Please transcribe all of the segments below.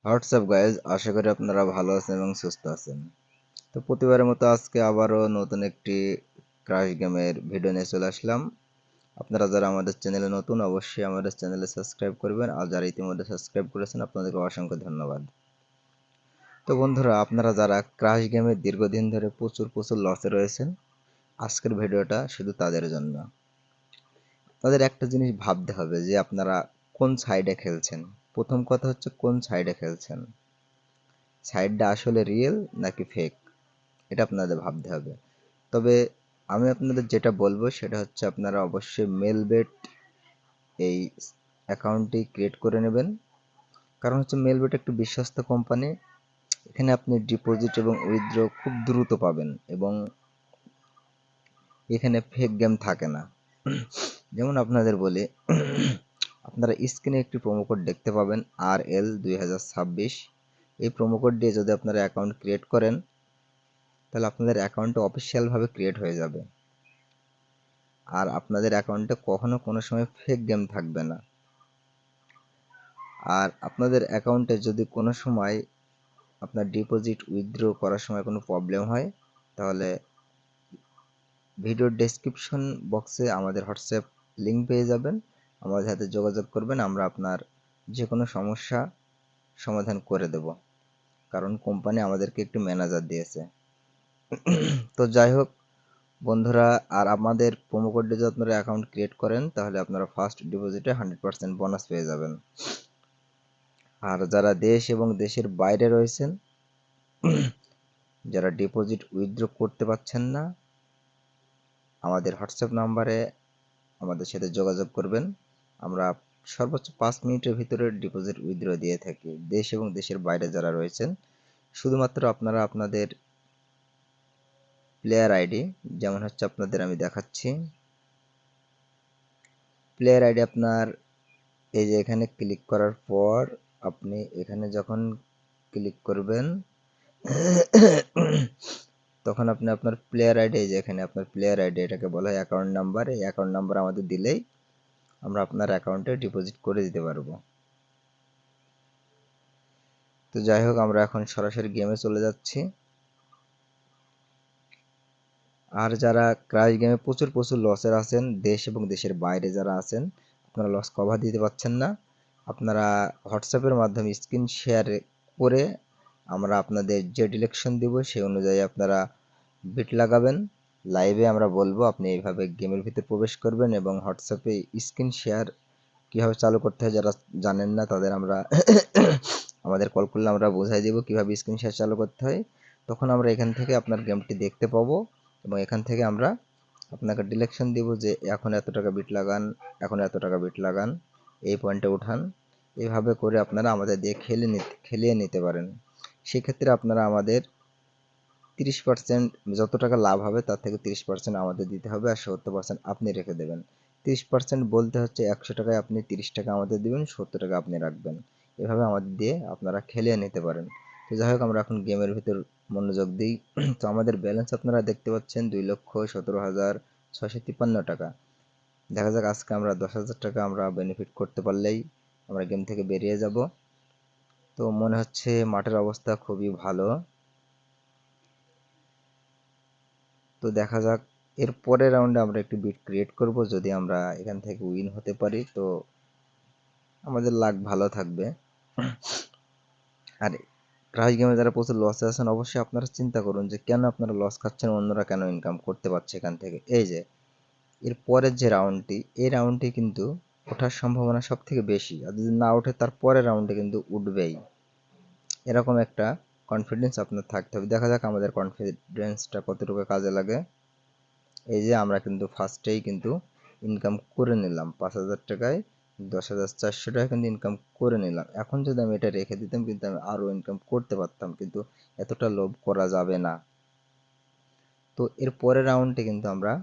WhatsApp guys, আশা করি আপনারা ভালো আছেন এবং সুস্থ আছেন। তো প্রতিবারের মতো আজকে আবারও নতুন একটি ক্রাশ গেমের ভিডিও নিয়ে চলে আসলাম। আপনারা যারা আমাদের চ্যানেলে নতুন, অবশ্যই আমাদের চ্যানেলে সাবস্ক্রাইব করবেন, আর যারা ইতিমধ্যে সাবস্ক্রাইব করেছেন আপনাদেরকে অসংখ্য ধন্যবাদ। তো বন্ধুরা, আপনারা যারা ক্রাশ গেমে দীর্ঘদিন ধরে প্রচুর লসে রয়েছেন, আজকের ভিডিওটা শুধু তাদের জন্য। তাদের একটা জিনিস ভাবতে হবে যে আপনারা কোন সাইডে খেলছেন। প্রথম কথা হচ্ছে কোন সাইডে খেলছেন, সাইডটা আসলে রিয়েল নাকি ফেক, এটা আপনাদের ভাবতে হবে। তবে আমি আপনাদের যেটা বলবো সেটা হচ্ছে আপনারা অবশ্যই মেলবেট এই অ্যাকাউন্টটি ক্রিয়েট করে নেবেন। কারণ হচ্ছে মেলবেট একটি বিশ্বস্ত কোম্পানি। এখানে আপনি ডিপোজিট এবং উইথড্র খুব দ্রুত পাবেন এবং এখানে ফেক গেম থাকে না। যেমন আপনাদের বলি, আপনারা স্ক্রিনে একটি প্রোমো কোড দেখতে পাবেন RL2026। এই প্রোমো কোড দিয়ে যদি আপনারা অ্যাকাউন্ট ক্রিয়েট করেন তাহলে আপনাদের অ্যাকাউন্টটা অফিসিয়ালভাবে ক্রিয়েট হয়ে যাবে, আর আপনাদের অ্যাকাউন্টে কখনো কোনো সময় ফেক গেম থাকবে না। আর আপনাদের অ্যাকাউন্টে যদি কোনো সময় আপনার ডিপোজিট উইথড্র করার সময় কোনো প্রবলেম হয়, তাহলে ভিডিওর ডেসক্রিপশন বক্সে আমাদের হোয়াটসঅ্যাপ লিঙ্ক পেয়ে যাবেন। আমাদের সাথে যোগাযোগ করবেন, আমরা আপনার যে কোনো সমস্যা সমাধান করে দেব, কারণ কোম্পানি আমাদেরকে একটি ম্যানেজার দিয়েছে। তো যাই হোক বন্ধুরা, আর আমাদের প্রোমো কোড দিয়ে যদি আপনারা অ্যাকাউন্ট ক্রিয়েট করেন তাহলে আপনারা ফার্স্ট ডিপোজিটে 100% বোনাস পেয়ে যাবেন। আর যারা দেশ এবং দেশের বাইরে রয়েছেন, যারা ডিপোজিট উইথড্র করতে পারছেন না, আমাদের হোয়াটসঅ্যাপ নাম্বারে আমাদের সাথে যোগাযোগ করবেন। আমরা সর্বোচ্চ 5 মিনিটের ভিতরে ডিপোজিট উইথড্র দিয়ে থাকি দেশ এবং দেশের বাইরে যারা রয়েছেন। শুধুমাত্র আপনারা আপনাদের প্লেয়ার আইডি, যেমন হচ্ছে আপনাদের আমি দেখাচ্ছি, প্লেয়ার আইডি আপনার এই যে এখানে ক্লিক করার পর আপনি এখানে যখন ক্লিক করবেন তখন আপনি আপনার প্লেয়ার আইডি, এই যে এখানে আপনার প্লেয়ার আইডি, এটাকে বলা হয় অ্যাকাউন্ট নাম্বার। এই অ্যাকাউন্ট নাম্বার আমাদের দিলেই আমরা আপনার অ্যাকাউন্টে ডিপোজিট করে দিতে পারবো। তো যাই হোক, আমরা এখন সরাসরি গেমে চলে যাচ্ছি। আর যারা ক্রাশ গেমে প্রচুর লসের আছেন, দেশ এবং দেশের বাইরে যারা আছেন, আপনারা লস কভার দিতে পারছেন না, আপনারা হোয়াটসঅ্যাপের মাধ্যমে স্ক্রিন শেয়ার করে আমরা আপনাদের যে ডিরেকশন দিব সেই অনুযায়ী আপনারা বিট লাগাবেন। লাইভে আমরা বলবো আপনি এইভাবে গেমের ভিতরে প্রবেশ করবেন এবং হোয়াটসঅ্যাপে স্ক্রিন শেয়ার কীভাবে চালু করতে হয়, যারা জানেন না তাদের আমরা আমাদের কল করলে আমরা বোঝাই দেবো কীভাবে স্ক্রিন শেয়ার চালু করতে হয়। তখন আমরা এখান থেকে আপনার গেমটি দেখতে পাবো এবং এখান থেকে আমরা আপনাকে ডিরেকশন দিব যে এখন এত টাকা বিট লাগান, এখন এত টাকা বিট লাগান, এই পয়েন্টে উঠান। এইভাবে করে আপনারা আমাদের দিয়ে খেলিয়ে নিতে পারেন। সেক্ষেত্রে আপনারা আমাদের 30% যত টাকা লাভ হবে তার থেকে 30% আমাদের দিতে হবে, আর 70% আপনি রেখে দেবেন। 30% বলতে হচ্ছে 100 টাকায় আপনি 30 টাকা আমাদের দিবেন, 70 টাকা আপনি রাখবেন। এভাবে আমাদের দিয়ে আপনারা খেলিয়ে নিতে পারেন। তো যাই হোক, আমরা এখন গেমের ভিতর মনোযোগ দিই। তো আমাদের ব্যালেন্স আপনারা দেখতে পাচ্ছেন 2,17,653 টাকা। দেখা যাক আজকে আমরা 10,000 টাকা আমরা বেনিফিট করতে পারলেই আমরা গেম থেকে বেরিয়ে যাব। তো মনে হচ্ছে মাঠের অবস্থা খুবই ভালো। তো দেখা যাক, এর পরের রাউন্ডে আমরা একটি বিট ক্রিয়েট করব। যদি আমরা এখান থেকে উইন হতে পারি তো আমাদের লাক ভালো থাকবে। আর ক্রাশ গেমে যারা প্রচুর লসে আছেন, অবশ্যই আপনারা চিন্তা করুন যে কেন আপনারা লস খাচ্ছেন, অন্যরা কেন ইনকাম করতে পারছে এখান থেকে। এই যে এর পরের যে রাউন্ডটি, এই রাউন্ডটি কিন্তু ওঠার সম্ভাবনা সব থেকে বেশি, আর যদি না ওঠে তার পরের রাউন্ডে কিন্তু উঠবেই। এরকম একটা কনফিডেন্স আপনার থাকতে হবে। দেখা যাক আমাদের কনফিডেন্সটা কতটুকু কাজে লাগে। এই যে আমরা কিন্তু ফার্স্টেই কিন্তু ইনকাম করে নিলাম 5,000 টাকায়, 10,400 টাকা কিন্তু ইনকাম করে নিলাম। এখন যদি আমি এটা রেখে দিতাম কিন্তু আমি আরও ইনকাম করতে পারতাম, কিন্তু এতটা লোভ করা যাবে না। তো এর পরের রাউন্ডে কিন্তু আমরা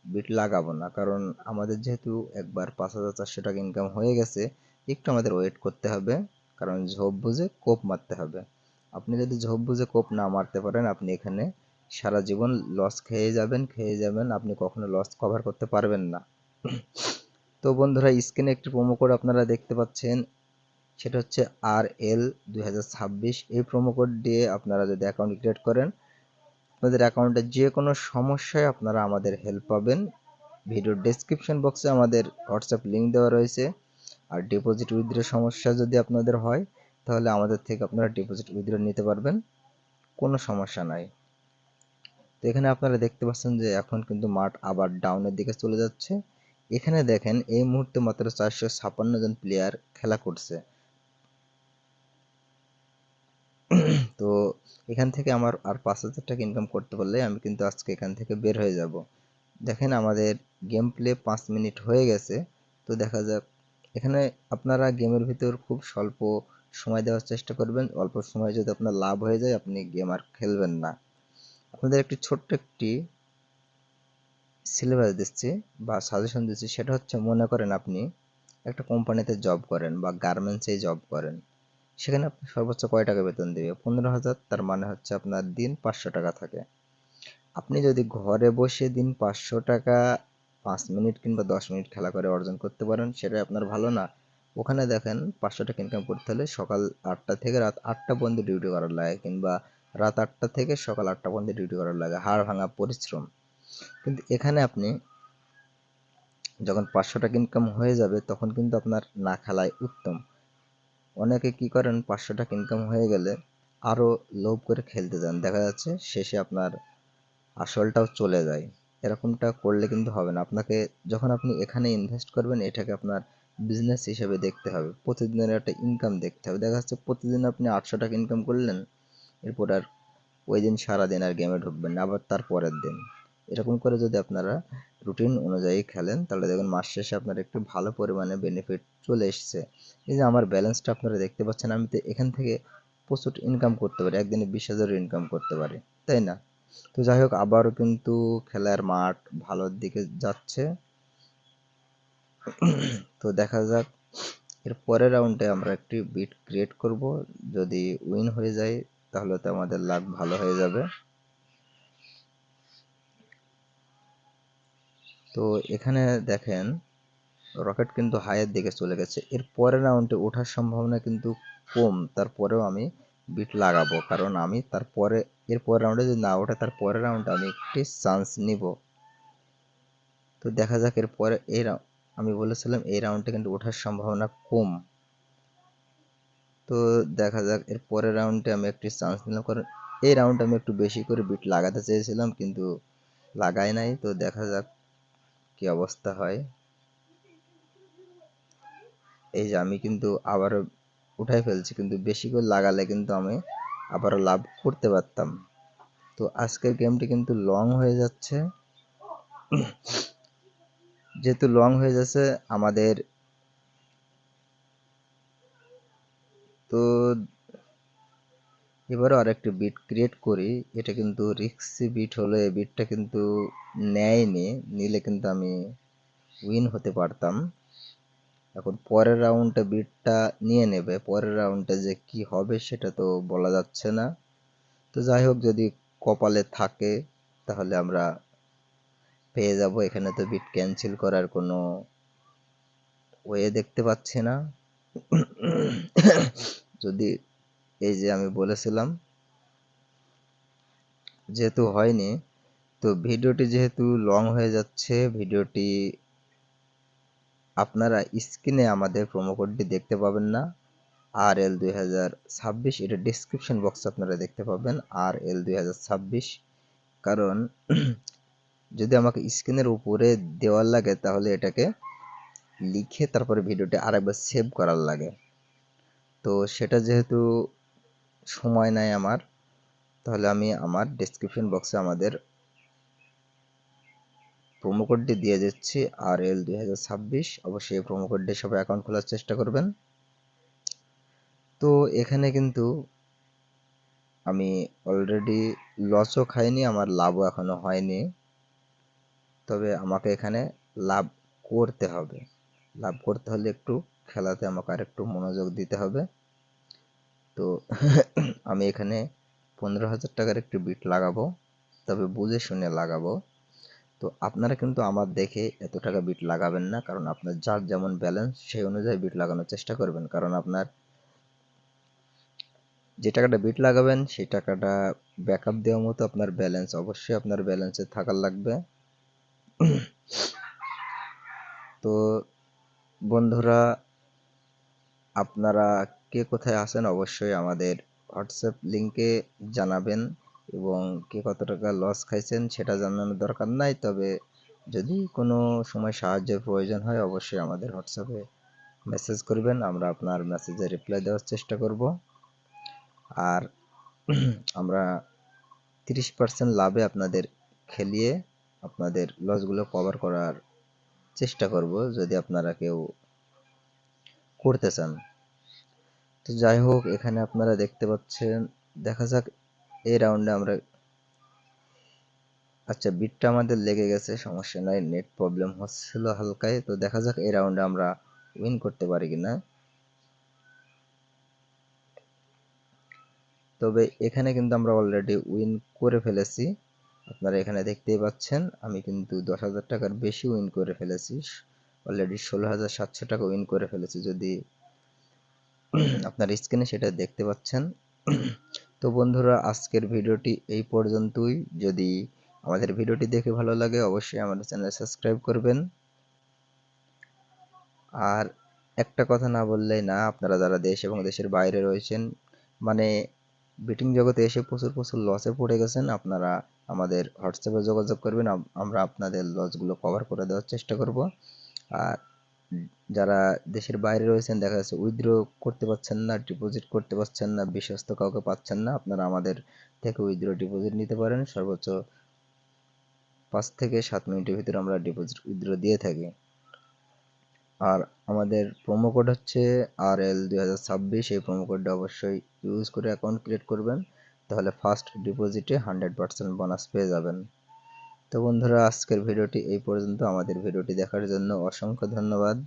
বিট লাগাবো না, কারণ আমাদের যেহেতু একবার 5,400 টাকা ইনকাম হয়ে গেছে, একটু আমাদের ওয়েট করতে হবে, কারণ ঝোপ বুঝে কোপ মারতে হবে। আপনি যদি ঝোপ বুঝে কোপ না মারতে পারেন, আপনি এখানে সারা জীবন লস খেয়ে যাবেন, আপনি কখনো লস কভার করতে পারবেন না। তো বন্ধুরা, স্ক্রিনে একটি প্রোমো কোড আপনারা দেখতে পাচ্ছেন সেটা হচ্ছে RL2026। এই প্রোমো কোড দিয়ে আপনারা যদি অ্যাকাউন্ট ক্রিয়েট করেন, আপনাদের অ্যাকাউন্টে যে কোনো সমস্যায় আপনারা আমাদের হেল্প পাবেন। ভিডিওর ডেসক্রিপশন বক্সে আমাদের হোয়াটসঅ্যাপ লিঙ্ক দেওয়া রয়েছে। আর ডিপোজিট উইথড্র সমস্যা যদি আপনাদের হয়, তাহলে আমাদের থেকে আপনারা ডিপোজিট উইথড্র নিতে পারবেন, কোনো সমস্যা নাই। তো এখানে আপনারা দেখতে পাচ্ছেন যে এখন কিন্তু মাঠ আবার ডাউনের দিকে চলে যাচ্ছে। এখানে দেখেন এই মুহূর্তে মাত্র 456 জন প্লেয়ার খেলা করছে। তো এখান থেকে আমার আর 5,000 টাকা ইনকাম করতে পারলে আমি কিন্তু আজকে এখান থেকে বের হয়ে যাব। দেখেন আমাদের গেম প্লে 5 মিনিট হয়ে গেছে। তো দেখা যাক, এখানে আপনারা গেমের ভিতর খুব স্বল্প সময় দেওয়ার চেষ্টা করবেন। অল্প সময় যদি আপনার লাভ হয়ে যায়, আপনি গেম আর খেলবেন না। আপনাদের একটি ছোট্ট একটি সিলেবাস দিচ্ছি বা সাজেশন দিচ্ছি, সেটা হচ্ছে মনে করেন আপনি একটা কোম্পানিতে জব করেন বা গার্মেন্টসে জব করেন। সেখানে আপনি সর্বোচ্চ কয় টাকা বেতন দেবে? 15,000। তার মানে হচ্ছে আপনার দিন 500 টাকা থাকে। আপনি যদি ঘরে বসে দিন 500 টাকা 5 মিনিট কিংবা 10 মিনিট খেলা করে অর্জন করতে পারেন, সেটাই আপনার ভালো না? ওখানে দেখেন 500 টাকা ইনকাম করতে হলে সকাল 8টা থেকে রাত 8টা পর্যন্ত ডিউটি করার লাগে, কিংবা রাত 8টা থেকে সকাল 8টা পর্যন্ত ডিউটি করার লাগে, হাড় ভাঙা পরিশ্রম। কিন্তু এখানে আপনি যখন 500 টাকা ইনকাম হয়ে যাবে, তখন কিন্তু আপনার না খেলাই উত্তম। অনেকে কি করেন, 500 টাকা ইনকাম হয়ে গেলে আরো লোভ করে খেলতে যান, দেখা যাচ্ছে শেষে আপনার আসলটাও চলে যায়। এরকমটা করলে কিন্তু হবে না। আপনাকে যখন আপনি এখানে ইনভেস্ট করবেন, এটাকে আপনার বিজনেস হিসেবে দেখতে হবে, প্রতিদিনের একটা ইনকাম দেখতে হবে। দেখা যাচ্ছে প্রতিদিন আপনি 800 টাকা ইনকাম করলেন, এরপর আর ওই দিন সারাদিন আর গেমে ঢুকবেন না, আবার তার পরের দিন। এরকম করে যদি আপনারা রুটিন অনুযায়ী খেলেন, তাহলে দেখবেন মাস শেষে আপনার একটু ভালো পরিমাণে বেনিফিট চলে এসছে। এই যে আমার ব্যালেন্সটা আপনারা দেখতে পাচ্ছেন, আমি তো এখান থেকে প্রচুর ইনকাম করতে পারি, একদিনে 20,000 ইনকাম করতে পারি, তাই না? তো যাই হোক, আবারও কিন্তু খেলার মাঠ ভালোর দিকে যাচ্ছে। তো দেখা যাক, এর পরের রাউন্ডে আমরা একটি বিট ক্রিয়েট করব। যদি উইন হয়ে যায়, তাহলে তো আমাদের লাক ভালো হয়ে যাবে। তো এখানে দেখেন রকেট কিন্তু হাইয়ের দিকে চলে গেছে। এর পরের রাউন্ডে ওঠার সম্ভাবনা কিন্তু কম। তারপরেও আমি বিট লাগাবো, কারণ আমি তারপরে এর পরের রাউন্ডে যদি না ওঠে, তার পরের রাউন্ডে আমি একটি চান্স নিব। তো দেখা যাক এর পরে আমি বলেছিলাম এই রাউন্ডে কিন্তু ওঠার সম্ভাবনা কম। তো দেখা যাক এর পরের রাউন্ডে আমি একটি চান্স নিলাম, কারণ এই রাউন্ডে আমি একটু বেশি করে বিট লাগাতে চেয়েছিলাম, কিন্তু লাগাই নাই। তো দেখা যাক কি অবস্থা হয়। এই যে আমি কিন্তু আবারও উঠাই ফেলছি, কিন্তু বেশি করে লাগালে কিন্তু আমি আবারও লাভ করতে পারতাম। তো আজকের গেমটি কিন্তু লং হয়ে যাচ্ছে। যেহেতু লং হয়ে যাচ্ছে আমাদের, তো এবারও আর একটি বিট ক্রিয়েট করি। এটা কিন্তু রিক্সি বিট হলো, এই বিটটা কিন্তু নেয়নি, নিলে কিন্তু আমি উইন হতে পারতাম। এখন পরের রাউন্ডে বিটটা নিয়ে নেবে, পরের রাউন্ডে যে কি হবে সেটা তো বলা যাচ্ছে না। তো যাই হোক, যদি কপালে থাকে তাহলে আমরা পেয়ে যাব। এখানে তো বিট ক্যান্সেল করার কোনো ওয়ে দেখতে পাচ্ছি না। যদি, এই যে আমি বলেছিলাম, যেহেতু হয়নি, তো ভিডিওটি যেহেতু লং হয়ে যাচ্ছে, ভিডিওটি আপনারা স্ক্রিনে আমাদের প্রোমো কোডটি দেখতে পাবেন না, RL2026। এটা ডিসক্রিপশন বক্সে আপনারা দেখতে পাবেন RL2026। কারণ যদি আমাকে স্ক্রিনের উপরে দেওয়ার লাগে, তাহলে এটাকে লিখে তারপরে ভিডিওটি আরেকবার সেভ করার লাগে। তো সেটা যেহেতু সময় নাই আমার, তাহলে আমি আমার ডেসক্রিপশন বক্সে আমাদের প্রোমো কোডটি দিয়ে দিচ্ছি RL2026। অবশ্যই এই প্রোমো কোড দিয়ে সবাই অ্যাকাউন্ট খোলার চেষ্টা করবেন। তো এখানে কিন্তু আমি অলরেডি লসও খাইনি, আমার লাভও এখনো হয়নি। তবে আমাকে এখানে লাভ করতে হবে। লাভ করতে হলে একটু খেলাতে আমাকে আর একটু মনোযোগ দিতে হবে। তো আমি এখানে 15,000 টাকার একটি বিট লাগাবো, তবে বুঝে শুনে লাগাবো। তো আপনারা কিন্তু আমার দেখে এত টাকা বিট লাগাবেন না, কারণ আপনার যার যেমন ব্যালেন্স সেই অনুযায়ী বিট লাগানোর চেষ্টা করবেন। কারণ আপনার যে টাকাটা বিট লাগাবেন সেই টাকাটা ব্যাকআপ দেওয়ার মতো আপনার ব্যালেন্স অবশ্যই আপনার ব্যালেন্সে থাকার লাগবে। তো বন্ধুরা, আপনারা কে কোথায় আছেন অবশ্যই আমাদের হোয়াটসঅ্যাপ লিংকে জানাবেন, এবং কে কত টাকা লস খাইছেন সেটা জানানোর দরকার নাই, তবে যদি কোনো সময় সাহায্যের প্রয়োজন হয় অবশ্যই আমাদের হোয়াটসঅ্যাপে মেসেজ করবেন, আমরা আপনার মেসেজে রিপ্লাই দেওয়ার চেষ্টা করব। আর আমরা 30% লাভে আপনাদের খেলিয়ে আপনাদের লসগুলো কভার করার চেষ্টা করব যদি আপনারা কেউ করতে চান। তো যাই হোক, এখানে আপনারা দেখতে পাচ্ছেন, দেখা যাক এই রাউন্ডে আমরা, আচ্ছা বিটটা আমাদের লেগে গেছে, সমস্যা নাই, নেট প্রবলেম হচ্ছিল হালকায়। তো দেখা যাক এই রাউন্ডে আমরা উইন করতে পারি কিনা। তবে এখানে কিন্তু আমরা অলরেডি উইন করে ফেলেছি, আপনারা এখানে দেখতেই পাচ্ছেন আমি কিন্তু 10,000 টাকার বেশি উইন করে ফেলেছি, অলরেডি 16,700 টাকা উইন করে ফেলেছি, যদি আপনার স্ক্রিনে সেটা দেখতে পাচ্ছেন। তো বন্ধুরা, আজকের ভিডিওটি এই পর্যন্তই। যদি আমাদের ভিডিওটি দেখে ভালো লাগে অবশ্যই আমাদের চ্যানেল সাবস্ক্রাইব করবেন। আর একটা কথা না বললেই না, আপনারা যারা দেশ এবং দেশের বাইরে রয়েছেন, মানে বেটিং জগতে এসে প্রচুর প্রচুর লসে পড়ে গেছেন, আপনারা আমাদের হোয়াটসঅ্যাপে যোগাযোগ করবেন, আমরা আপনাদের লসগুলো কভার করে দেওয়ার চেষ্টা করব। আর যারা দেশের বাইরে রয়েছেন, দেখা যাচ্ছে উইথড্র করতে পারছেন না, ডিপোজিট করতে পারছেন না, বিশ্বস্ত কাউকে পাচ্ছেন না, আপনারা আমাদের থেকে উইথড্র ডিপোজিট নিতে পারেন। সর্বোচ্চ 5 থেকে 7 মিনিটের ভিতরে আমরা ডিপোজিট উইথড্র দিয়ে থাকি। আর আমাদের প্রোমো কোড হচ্ছে RL2026, এই প্রোমো কোডটা অবশ্যই ইউজ করে অ্যাকাউন্ট ক্রিয়েট করবেন, তাহলে ফার্স্ট ডিপোজিটে 100% বোনাস পেয়ে যাবেন। তো বন্ধুরা, আজকের ভিডিওটি এই পর্যন্ত। আমাদের ভিডিওটি দেখার জন্য অসংখ্য ধন্যবাদ।